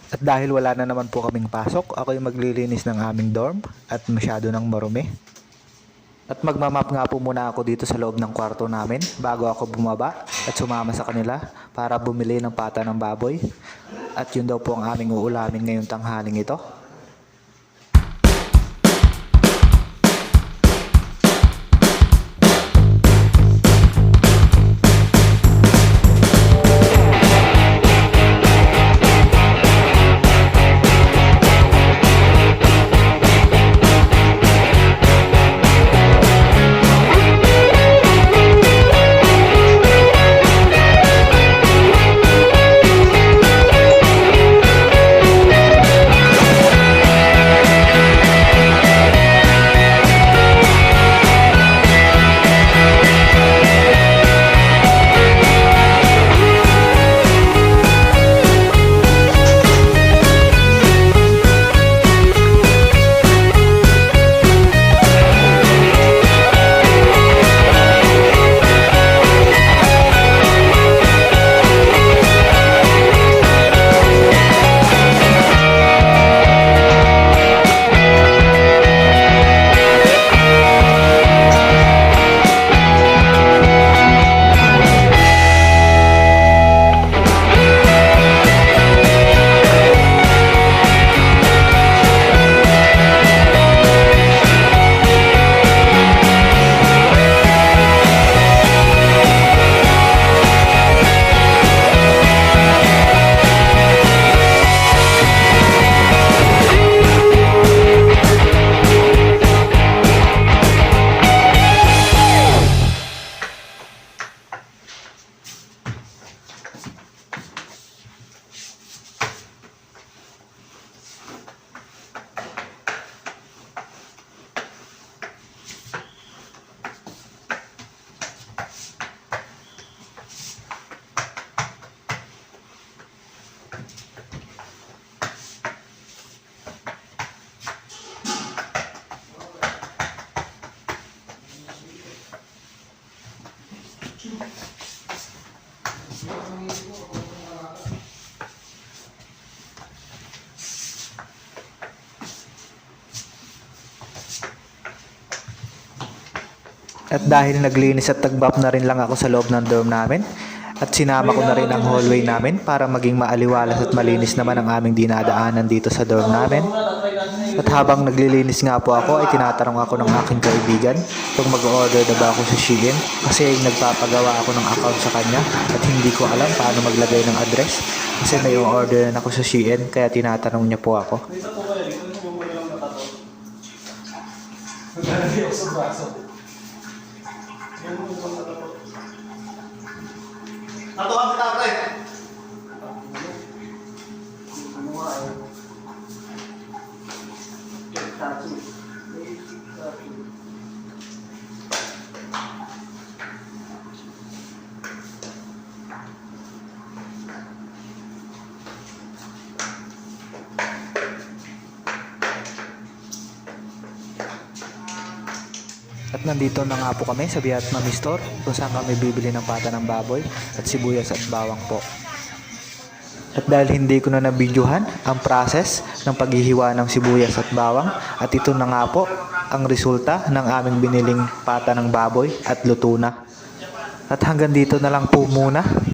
At dahil wala na naman po kaming pasok, ako yung maglilinis ng aming dorm at masyado ng marumi. At magmamap nga po muna ako dito sa loob ng kwarto namin bago ako bumaba at sumama sa kanila para bumili ng pata ng baboy. At yun daw po ang aming uulamin ngayong tanghaling ito. At dahil naglinis at tagbap na rin lang ako sa loob ng dorm namin, at sinama ko na rin ang hallway namin para maging maaliwalas at malinis naman ang aming dinadaanan dito sa dorm namin. At habang naglilinis nga po ako ay tinatanong ako ng aking kaibigan kung mag-order na ba ako sa Shein kasi nagpapagawa ako ng account sa kanya at hindi ko alam paano maglagay ng address kasi may order na ako sa Shein kaya tinatanong niya po ako. Natuwa kita, pre. At nandito na nga po kami sa Vietnamese store kung saan kami bibili ng pata ng baboy at sibuyas at bawang po. At dahil hindi ko na nabidyohan ang process ng paghihiwa ng sibuyas at bawang at ito na nga po ang resulta ng aming biniling pata ng baboy at luto na. At hanggang dito na lang po muna.